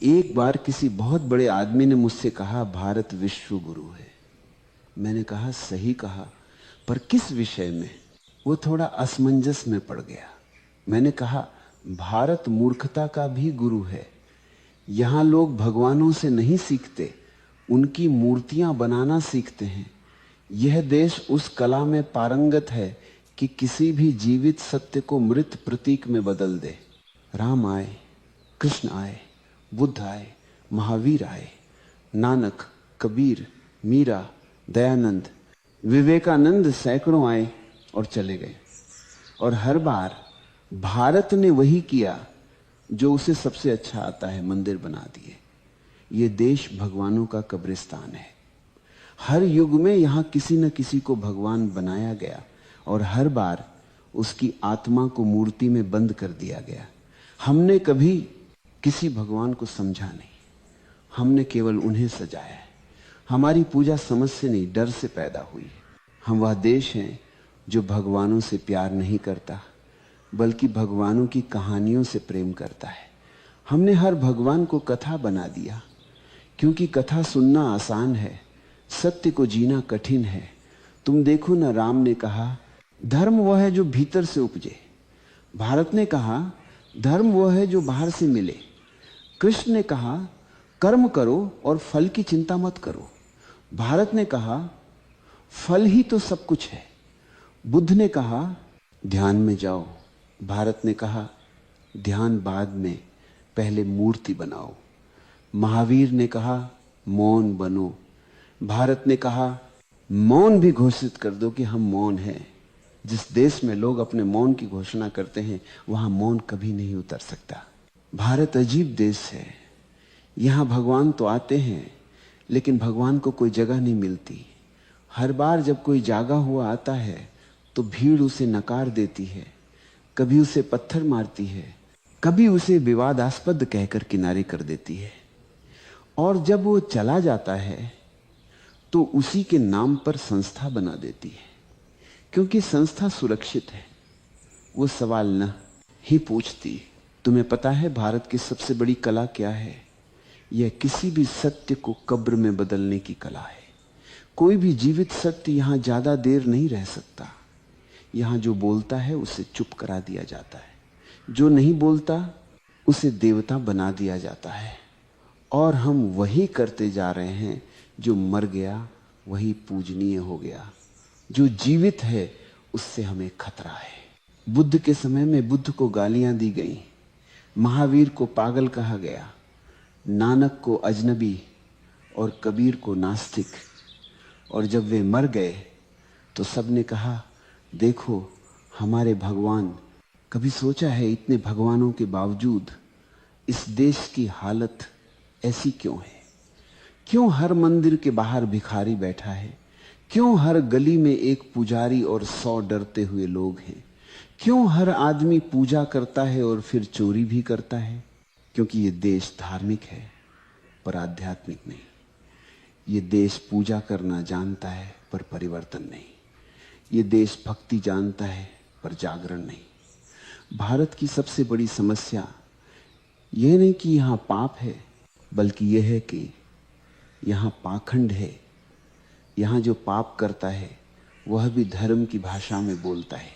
एक बार किसी बहुत बड़े आदमी ने मुझसे कहा, भारत विश्व गुरु है। मैंने कहा, सही कहा, पर किस विषय में? वो थोड़ा असमंजस में पड़ गया। मैंने कहा, भारत मूर्खता का भी गुरु है। यहां लोग भगवानों से नहीं सीखते, उनकी मूर्तियां बनाना सीखते हैं। यह देश उस कला में पारंगत है कि किसी भी जीवित सत्य को मृत प्रतीक में बदल दे। राम आए, कृष्ण आए, बुद्ध आए, महावीर आए, नानक, कबीर, मीरा, दयानंद, विवेकानंद सैकड़ों आए और चले गए, और हर बार भारत ने वही किया जो उसे सबसे अच्छा आता है, मंदिर बना दिए। ये देश भगवानों का कब्रिस्तान है। हर युग में यहां किसी न किसी को भगवान बनाया गया और हर बार उसकी आत्मा को मूर्ति में बंद कर दिया गया। हमने कभी किसी भगवान को समझा नहीं, हमने केवल उन्हें सजाया है। हमारी पूजा समझ से नहीं, डर से पैदा हुई है। हम वह देश हैं जो भगवानों से प्यार नहीं करता, बल्कि भगवानों की कहानियों से प्रेम करता है। हमने हर भगवान को कथा बना दिया, क्योंकि कथा सुनना आसान है, सत्य को जीना कठिन है। तुम देखो ना, राम ने कहा धर्म वह है जो भीतर से उपजे। भारत ने कहा धर्म वह है जो बाहर से मिले। कृष्ण ने कहा कर्म करो और फल की चिंता मत करो। भारत ने कहा फल ही तो सब कुछ है। बुद्ध ने कहा ध्यान में जाओ। भारत ने कहा ध्यान बाद में, पहले मूर्ति बनाओ। महावीर ने कहा मौन बनो। भारत ने कहा मौन भी घोषित कर दो कि हम मौन हैं। जिस देश में लोग अपने मौन की घोषणा करते हैं, वहां मौन कभी नहीं उतर सकता। भारत अजीब देश है। यहां भगवान तो आते हैं, लेकिन भगवान को कोई जगह नहीं मिलती। हर बार जब कोई जागा हुआ आता है तो भीड़ उसे नकार देती है, कभी उसे पत्थर मारती है, कभी उसे विवादास्पद कहकर किनारे कर देती है। और जब वो चला जाता है तो उसी के नाम पर संस्था बना देती है, क्योंकि संस्था सुरक्षित है। वो सवाल न ही पूछती। तुम्हें पता है भारत की सबसे बड़ी कला क्या है? यह किसी भी सत्य को कब्र में बदलने की कला है। कोई भी जीवित सत्य यहां ज्यादा देर नहीं रह सकता। यहां जो बोलता है उसे चुप करा दिया जाता है, जो नहीं बोलता उसे देवता बना दिया जाता है। और हम वही करते जा रहे हैं। जो मर गया वही पूजनीय हो गया, जो जीवित है उससे हमें खतरा है। बुद्ध के समय में बुद्ध को गालियां दी गई, महावीर को पागल कहा गया, नानक को अजनबी और कबीर को नास्तिक। और जब वे मर गए तो सबने कहा देखो हमारे भगवान। कभी सोचा है इतने भगवानों के बावजूद इस देश की हालत ऐसी क्यों है? क्यों हर मंदिर के बाहर भिखारी बैठा है? क्यों हर गली में एक पुजारी और 100 डरते हुए लोग हैं? क्यों हर आदमी पूजा करता है और फिर चोरी भी करता है? क्योंकि ये देश धार्मिक है पर आध्यात्मिक नहीं। ये देश पूजा करना जानता है पर परिवर्तन नहीं। ये देश भक्ति जानता है पर जागरण नहीं। भारत की सबसे बड़ी समस्या यह नहीं कि यहां पाप है, बल्कि यह है कि यहां पाखंड है। यहां जो पाप करता है वह भी धर्म की भाषा में बोलता है।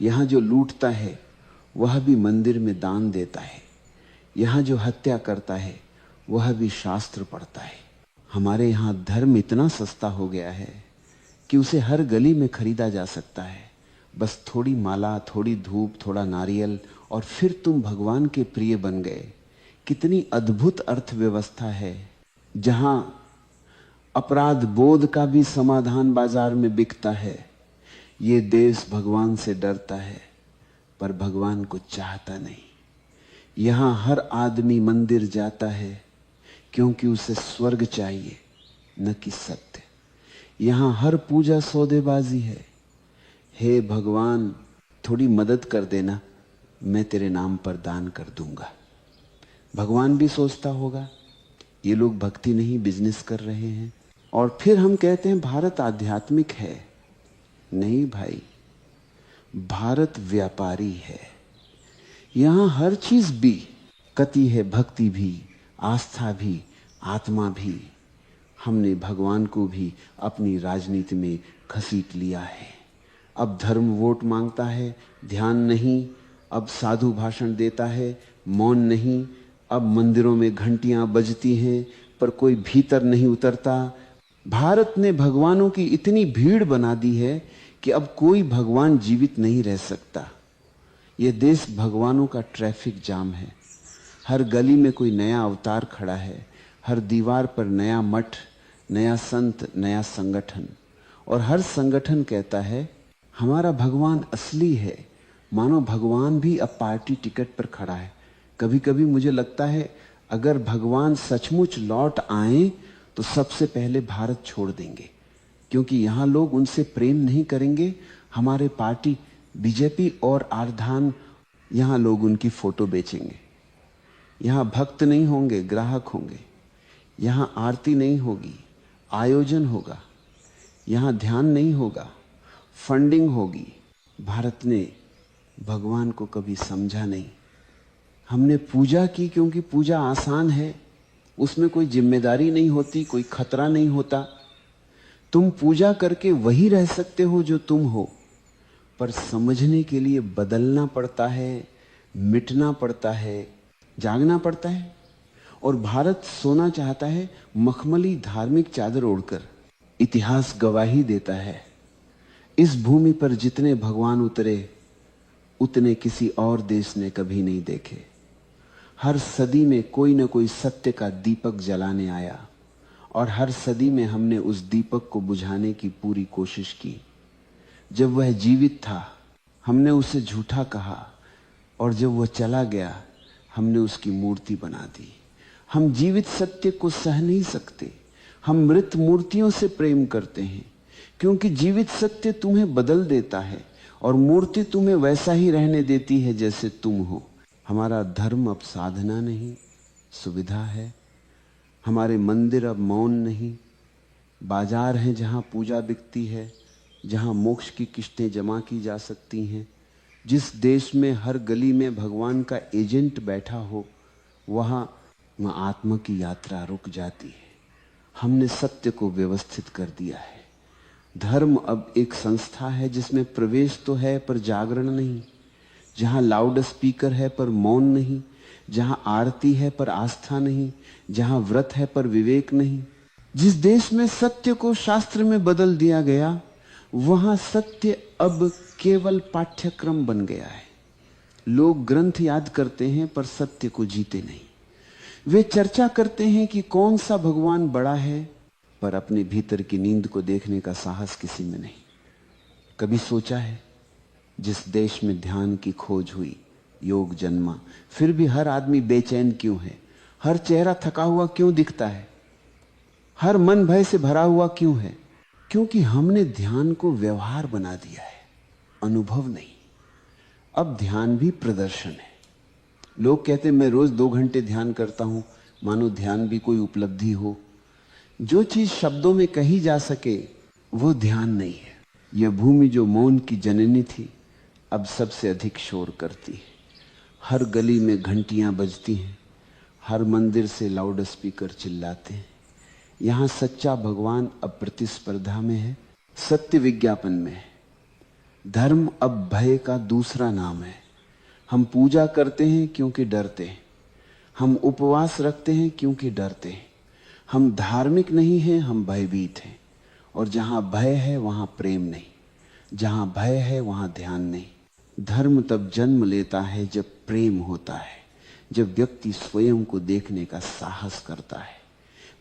यहां जो लूटता है वह भी मंदिर में दान देता है। यहां जो हत्या करता है वह भी शास्त्र पढ़ता है। हमारे यहां धर्म इतना सस्ता हो गया है कि उसे हर गली में खरीदा जा सकता है। बस थोड़ी माला, थोड़ी धूप, थोड़ा नारियल और फिर तुम भगवान के प्रिय बन गए। कितनी अद्भुत अर्थव्यवस्था है, जहां अपराध बोध का भी समाधान बाजार में बिकता है। ये देश भगवान से डरता है पर भगवान को चाहता नहीं। यहां हर आदमी मंदिर जाता है क्योंकि उसे स्वर्ग चाहिए, न कि सत्य। यहां हर पूजा सौदेबाजी है। हे भगवान थोड़ी मदद कर देना, मैं तेरे नाम पर दान कर दूंगा। भगवान भी सोचता होगा ये लोग भक्ति नहीं बिजनेस कर रहे हैं। और फिर हम कहते हैं भारत आध्यात्मिक है। नहीं भाई, भारत व्यापारी है। यहां हर चीज भी कति है, भक्ति भी, आस्था भी, आत्मा भी, हमने भगवान को भी अपनी राजनीति में घसीट लिया है। अब धर्म वोट मांगता है, ध्यान नहीं। अब साधु भाषण देता है, मौन नहीं। अब मंदिरों में घंटियां बजती हैं पर कोई भीतर नहीं उतरता। भारत ने भगवानों की इतनी भीड़ बना दी है कि अब कोई भगवान जीवित नहीं रह सकता। यह देश भगवानों का ट्रैफिक जाम है। हर गली में कोई नया अवतार खड़ा है, हर दीवार पर नया मठ, नया संत, नया संगठन। और हर संगठन कहता है हमारा भगवान असली है, मानो भगवान भी अब पार्टी टिकट पर खड़ा है। कभी कभी मुझे लगता है अगर भगवान सचमुच लौट आए तो सबसे पहले भारत छोड़ देंगे, क्योंकि यहां लोग उनसे प्रेम नहीं करेंगे। हमारे पार्टी बीजेपी और आर्धान, यहां लोग उनकी फोटो बेचेंगे। यहां भक्त नहीं होंगे, ग्राहक होंगे। यहां आरती नहीं होगी, आयोजन होगा। यहां ध्यान नहीं होगा, फंडिंग होगी। भारत ने भगवान को कभी समझा नहीं। हमने पूजा की क्योंकि पूजा आसान है, उसमें कोई जिम्मेदारी नहीं होती, कोई खतरा नहीं होता। तुम पूजा करके वही रह सकते हो जो तुम हो, पर समझने के लिए बदलना पड़ता है, मिटना पड़ता है, जागना पड़ता है। और भारत सोना चाहता है मखमली धार्मिक चादर ओढ़कर। इतिहास गवाही देता है इस भूमि पर जितने भगवान उतरे उतने किसी और देश ने कभी नहीं देखे। हर सदी में कोई न कोई सत्य का दीपक जलाने आया और हर सदी में हमने उस दीपक को बुझाने की पूरी कोशिश की। जब वह जीवित था हमने उसे झूठा कहा और जब वह चला गया हमने उसकी मूर्ति बना दी। हम जीवित सत्य को सह नहीं सकते, हम मृत मूर्तियों से प्रेम करते हैं, क्योंकि जीवित सत्य तुम्हें बदल देता है और मूर्ति तुम्हें वैसा ही रहने देती है जैसे तुम हो। हमारा धर्म अब साधना नहीं, सुविधा है। हमारे मंदिर अब मौन नहीं, बाजार हैं जहां पूजा बिकती है, जहां मोक्ष की किस्तें जमा की जा सकती हैं। जिस देश में हर गली में भगवान का एजेंट बैठा हो, वहां आत्मा की यात्रा रुक जाती है। हमने सत्य को व्यवस्थित कर दिया है। धर्म अब एक संस्था है जिसमें प्रवेश तो है पर जागरण नहीं, जहां लाउड स्पीकर है पर मौन नहीं, जहां आरती है पर आस्था नहीं, जहां व्रत है पर विवेक नहीं। जिस देश में सत्य को शास्त्र में बदल दिया गया, वहां सत्य अब केवल पाठ्यक्रम बन गया है। लोग ग्रंथ याद करते हैं पर सत्य को जीते नहीं। वे चर्चा करते हैं कि कौन सा भगवान बड़ा है, पर अपने भीतर की नींद को देखने का साहस किसी में नहीं। कभी सोचा है जिस देश में ध्यान की खोज हुई, योग जन्मा, फिर भी हर आदमी बेचैन क्यों है? हर चेहरा थका हुआ क्यों दिखता है? हर मन भय से भरा हुआ क्यों है? क्योंकि हमने ध्यान को व्यवहार बना दिया है, अनुभव नहीं। अब ध्यान भी प्रदर्शन है। लोग कहते मैं रोज 2 घंटे ध्यान करता हूं, मानो ध्यान भी कोई उपलब्धि हो। जो चीज शब्दों में कही जा सके वो ध्यान नहीं है। यह भूमि जो मौन की जननी थी अब सबसे अधिक शोर करती है। हर गली में घंटियां बजती हैं, हर मंदिर से लाउड स्पीकर चिल्लाते हैं। यहां सच्चा भगवान अब प्रतिस्पर्धा में है, सत्य विज्ञापन में है। धर्म अब भय का दूसरा नाम है। हम पूजा करते हैं क्योंकि डरते हैं, हम उपवास रखते हैं क्योंकि डरते हैं। हम धार्मिक नहीं हैं, हम भयभीत हैं। और जहां भय है वहां प्रेम नहीं, जहां भय है वहां ध्यान नहीं। धर्म तब जन्म लेता है जब प्रेम होता है, जब व्यक्ति स्वयं को देखने का साहस करता है।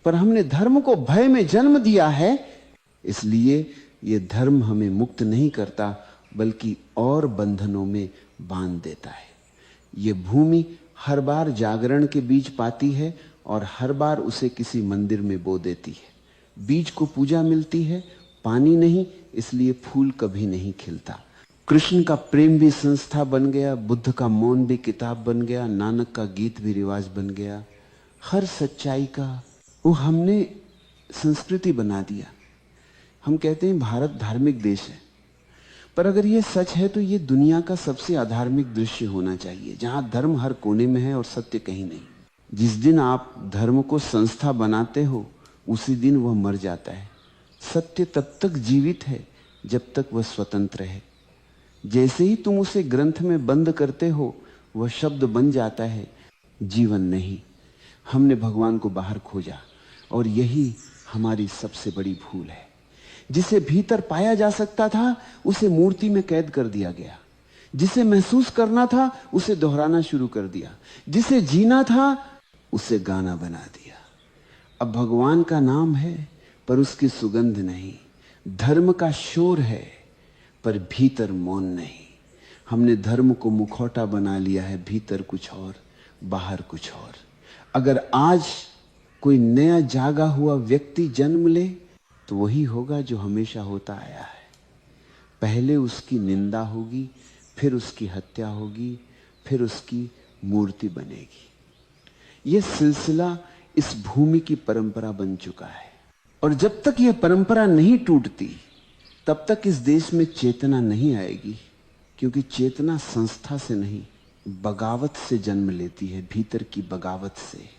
पर हमने धर्म को भय में जन्म दिया है, इसलिए यह धर्म हमें मुक्त नहीं करता बल्कि और बंधनों में बांध देता है। यह भूमि हर बार जागरण के बीज पाती है और हर बार उसे किसी मंदिर में बो देती है। बीज को पूजा मिलती है, पानी नहीं, इसलिए फूल कभी नहीं खिलता। कृष्ण का प्रेम भी संस्था बन गया, बुद्ध का मौन भी किताब बन गया, नानक का गीत भी रिवाज बन गया। हर सच्चाई का वो हमने संस्कृति बना दिया। हम कहते हैं भारत धार्मिक देश है, पर अगर ये सच है तो ये दुनिया का सबसे अधार्मिक दृश्य होना चाहिए, जहां धर्म हर कोने में है और सत्य कहीं नहीं। जिस दिन आप धर्म को संस्था बनाते हो उसी दिन वह मर जाता है। सत्य तब तक जीवित है जब तक वह स्वतंत्र है। जैसे ही तुम उसे ग्रंथ में बंद करते हो वह शब्द बन जाता है, जीवन नहीं। हमने भगवान को बाहर खोजा और यही हमारी सबसे बड़ी भूल है। जिसे भीतर पाया जा सकता था उसे मूर्ति में कैद कर दिया गया, जिसे महसूस करना था उसे दोहराना शुरू कर दिया, जिसे जीना था उसे गाना बना दिया। अब भगवान का नाम है पर उसकी सुगंध नहीं, धर्म का शोर है पर भीतर मौन नहीं। हमने धर्म को मुखौटा बना लिया है, भीतर कुछ और बाहर कुछ और। अगर आज कोई नया जागा हुआ व्यक्ति जन्म ले तो वही होगा जो हमेशा होता आया है। पहले उसकी निंदा होगी, फिर उसकी हत्या होगी, फिर उसकी मूर्ति बनेगी। यह सिलसिला इस भूमि की परंपरा बन चुका है और जब तक यह परंपरा नहीं टूटती तब तक इस देश में चेतना नहीं आएगी, क्योंकि चेतना संस्था से नहीं बगावत से जन्म लेती है, भीतर की बगावत से।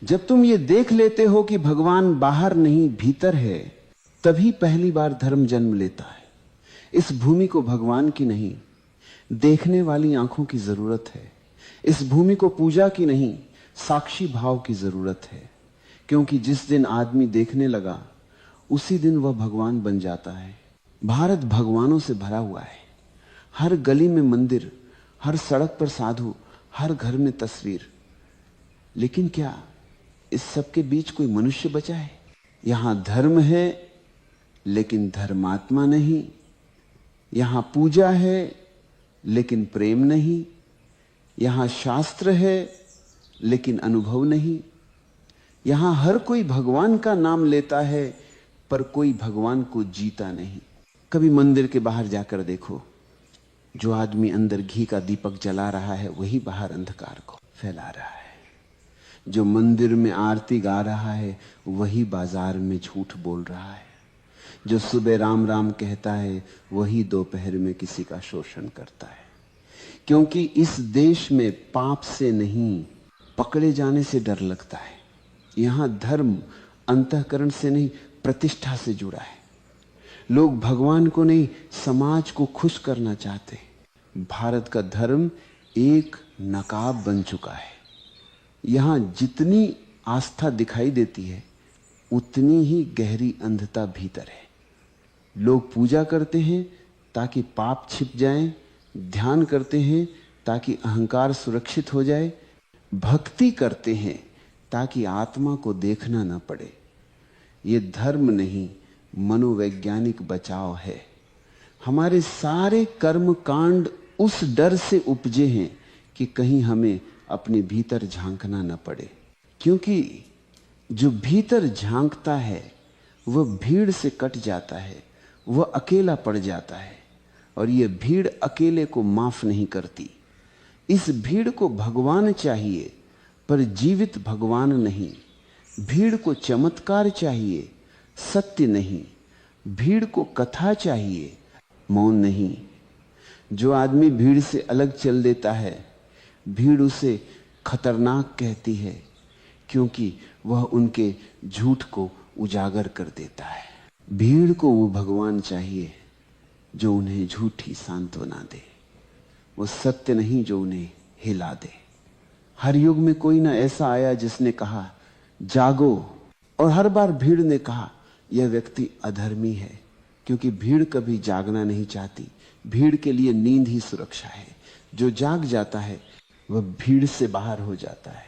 जब तुम ये देख लेते हो कि भगवान बाहर नहीं भीतर है, तभी पहली बार धर्म जन्म लेता है। इस भूमि को भगवान की नहीं देखने वाली आंखों की जरूरत है। इस भूमि को पूजा की नहीं साक्षी भाव की जरूरत है, क्योंकि जिस दिन आदमी देखने लगा उसी दिन वह भगवान बन जाता है। भारत भगवानों से भरा हुआ है। हर गली में मंदिर, हर सड़क पर साधु, हर घर में तस्वीर। लेकिन क्या इस सब के बीच कोई मनुष्य बचा है? यहां धर्म है लेकिन धर्मात्मा नहीं, यहां पूजा है लेकिन प्रेम नहीं, यहां शास्त्र है लेकिन अनुभव नहीं। यहां हर कोई भगवान का नाम लेता है पर कोई भगवान को जीता नहीं। कभी मंदिर के बाहर जाकर देखो, जो आदमी अंदर घी का दीपक जला रहा है वही बाहर अंधकार को फैला रहा है। जो मंदिर में आरती गा रहा है वही बाजार में झूठ बोल रहा है। जो सुबह राम राम कहता है वही दोपहर में किसी का शोषण करता है। क्योंकि इस देश में पाप से नहीं पकड़े जाने से डर लगता है। यहां धर्म अंतःकरण से नहीं प्रतिष्ठा से जुड़ा है। लोग भगवान को नहीं समाज को खुश करना चाहते। भारत का धर्म एक नकाब बन चुका है। यहां जितनी आस्था दिखाई देती है उतनी ही गहरी अंधता भीतर है। लोग पूजा करते हैं ताकि पाप छिप जाएं, ध्यान करते हैं ताकि अहंकार सुरक्षित हो जाए, भक्ति करते हैं ताकि आत्मा को देखना न पड़े। ये धर्म नहीं मनोवैज्ञानिक बचाव है। हमारे सारे कर्म कांड उस डर से उपजे हैं कि कहीं हमें अपने भीतर झांकना न पड़े। क्योंकि जो भीतर झांकता है वह भीड़ से कट जाता है, वह अकेला पड़ जाता है और यह भीड़ अकेले को माफ नहीं करती। इस भीड़ को भगवान चाहिए पर जीवित भगवान नहीं। भीड़ को चमत्कार चाहिए, सत्य नहीं। भीड़ को कथा चाहिए, मौन नहीं। जो आदमी भीड़ से अलग चल देता है, भीड़ उसे खतरनाक कहती है, क्योंकि वह उनके झूठ को उजागर कर देता है। भीड़ को वो भगवान चाहिए जो उन्हें झूठी सांत्वना दे, वो सत्य नहीं जो उन्हें हिला दे। हर युग में कोई ना ऐसा आया जिसने कहा जागो, और हर बार भीड़ ने कहा यह व्यक्ति अधर्मी है, क्योंकि भीड़ कभी जागना नहीं चाहती। भीड़ के लिए नींद ही सुरक्षा है। जो जाग जाता है वह भीड़ से बाहर हो जाता है।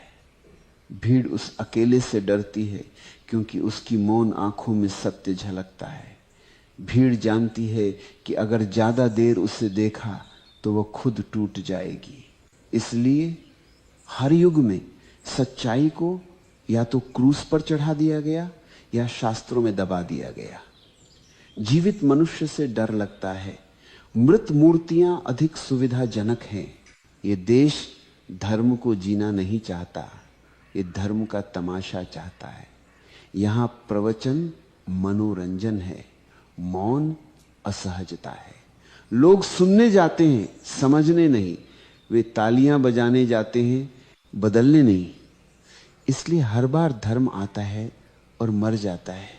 भीड़ उस अकेले से डरती है क्योंकि उसकी मौन आंखों में सत्य झलकता है। भीड़ जानती है कि अगर ज्यादा देर उसे देखा तो वह खुद टूट जाएगी। इसलिए हर युग में सच्चाई को या तो क्रूस पर चढ़ा दिया गया या शास्त्रों में दबा दिया गया। जीवित मनुष्य से डर लगता है, मृत मूर्तियां अधिक सुविधाजनक हैं। ये देश धर्म को जीना नहीं चाहता, ये धर्म का तमाशा चाहता है। यहां प्रवचन मनोरंजन है, मौन असहजता है। लोग सुनने जाते हैं, समझने नहीं। वे तालियां बजाने जाते हैं, बदलने नहीं। इसलिए हर बार धर्म आता है और मर जाता है,